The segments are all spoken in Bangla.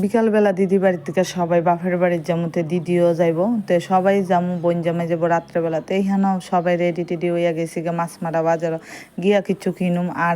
বিকালবেলা দিদি বাড়ির থেকে সবাই বাপের বাড়ির যেমতে দিদিও যাইব, তো সবাই যাবো, বোন জামাই যাবো রাত্রেবেলাতে। এইখানেও সবাই রেডি টেডি হইয়া গেছি গে, মাছ মারা বাজার গিয়া কিছু কিনুম আর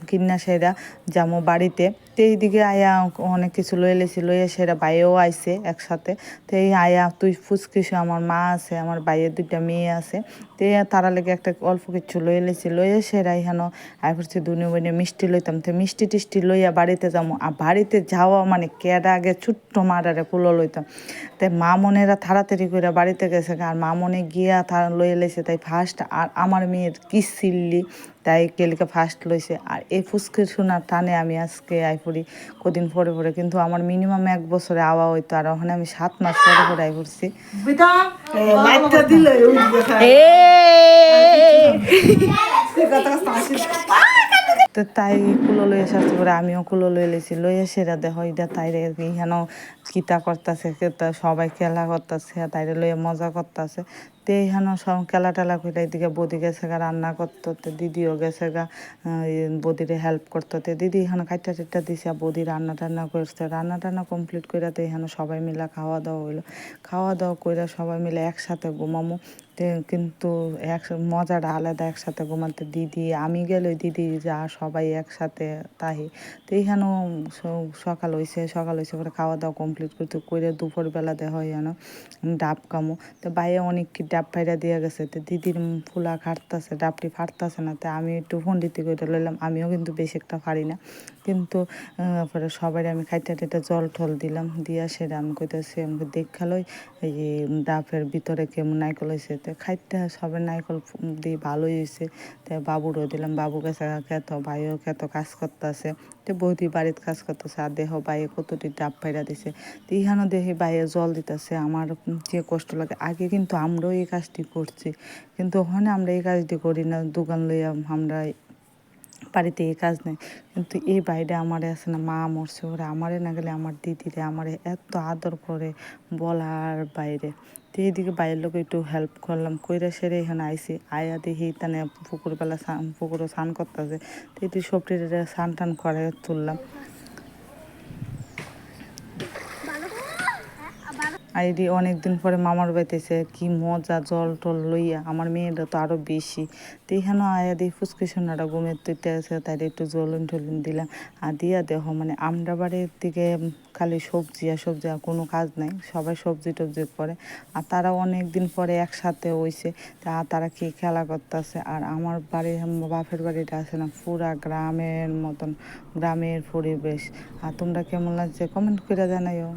কিনা সেরা যাবো বাড়িতে। তো এইদিকে আয়া অনেক কিছু লয়ে লেছি, লইয়া সেরা বাইয়েও আইছে একসাথে। তো এই আয়া তুই ফুসকিস, আমার মা আছে, আমার বাইয়ের 2টা মেয়ে আছে, তো তারা লেগে একটা অল্প কিছু লয়ে লেছি, লইয়া সেরা এখানেও আই করছি দুনি বইনে মিষ্টি লইতাম। তো মিষ্টি টিষ্টি লইয়া বাড়িতে যাবো। আর বাড়িতে যাওয়া মানে কেডা আগে ছোট্ট মারারে কুলো লইতাম। তাই মা মনেরা তাড়াতাড়ি করে বাড়িতে গেছে, আর মা মনে গিয়া তারা লইয়া লেছে তাই ফার্স্ট। আর আমার মেয়ের কি সিল্লি, তাই কেলিকে ফার্স্ট লইছে। আর এই ফুসকে শোনার টানে আমি আজকে আই পড়ি কদিন পরে পরে, কিন্তু আমার মিনিমাম 1 বছরে আওয়া হইতো, আর ওখানে আমি 7 মাস পরে পরে আই পড়ছি। তো তাই কুলো লইয়া শাস্তি করে আমিও কুলো লইয়া লেছি, লইয়া সেরা দেহ এটা তাইরে এখানেও কিতা করতেছে, সবাই খেলা করতেছে, তাইরে লইয়া মজা করতেছে। তো এইখানেও সব খেলা টেলা করে এদিকে বদি গেছে গা রান্না করতে, তো দিদিও গেছে গা বদিরে হেল্প করতে। তো দিদি এখানে খাইটা টেটা দিছে, বদি রান্না টান্না করছে, রান্না টান্না কমপ্লিট করে তো এখানে সবাই মিলে খাওয়া দাওয়া হইলো। খাওয়া দাওয়া করে সবাই মিলে একসাথে ঘুমামো। কিন্তু মজাটা আলাদা একসাথে ঘুমাতে। দিদি আমি গেলে দিদি যা সবাই একসাথে তাহি। তো এইখানেও সকাল হয়েছে করে খাওয়া দাওয়া কমপ্লিট করতে করে দুপুরবেলা দেওয়া হয় যেন ডাব কামো। তো বাইরে অনেক কি ডাব ফাইরা দিয়ে গেছে, তো দিদির ফুলা খাটতেছে, ডাবটি ফাটতেছে না। তো আমি একটু ফন্ডিতি করে লইলাম, আমিও কিন্তু বেশি একটা পারি না। কিন্তু পরে সবাই আমি খাইতে টেটে জল টল দিলাম, দিয়া সেটা আমি কইতেছি আমাকে দেখালই এই ডাবের ভিতরে কেমন নাইকল হয়েছে। তো খাইতে সবাই নাইকল দিয়ে ভালোই হয়েছে। তো বাবুরও দিলাম, বাবু গেছে খেত, ভাইও খেত কাজ করতেছে। তো বৌদি বাড়িতে কাজ করতেছে, আর দেহ বাইয়ে কতটি ডাব ফাইরা দিছে। তো ইহানো দেখি বাইয়ে জল দিতেছে, আমার যে কষ্ট লাগে। আগে কিন্তু আমরাও এই কাজটি করছি, কিন্তু ওখানে আমরা এই কাজটি করি না, দোকান লইয়া আমরা বাড়িতে এই কাজ নেই। কিন্তু এই বাইরে আমারে আছে না, মা মরছে, ওরা আমারে না গেলে আমার দিদিরে আমারে এত আদর করে বলার বাইরে। তো এইদিকে বাইরের লোক একটু হেল্প করলাম, কইরা সেরে এখানে আইসি। আয়া দেখি তানে পুকুরবেলা পুকুরও স্নান করতেছে। তো এটি সবটি স্নান টান করে তুললাম। আইডি অনেকদিন পরে মামার বাড়িতেছে, কি মজা জল টল লইয়া। আমার মেয়েটা তো আরও বেশি। তো এখানেও আয়া দিয়ে ফুসকি সোনাটা ঘুমের তুইতে আছে, তাই একটু জলুন টলুন দিলাম। আর দিয়া দেহ মানে আমরা বাড়ির দিকে খালি সবজি আর সবজি, আর কোনো কাজ নাই, সবাই সবজি টবজি করে। আর তারা অনেক দিন পরে একসাথে হইছে, তারা কি খেলা করতেছে। আর আমার বাড়ির বাপের বাড়িটা আছে না পুরা গ্রামের মতন, গ্রামের পরিবেশ। আর তোমরা কেমন লাগছে কমেন্ট করে জানাইও।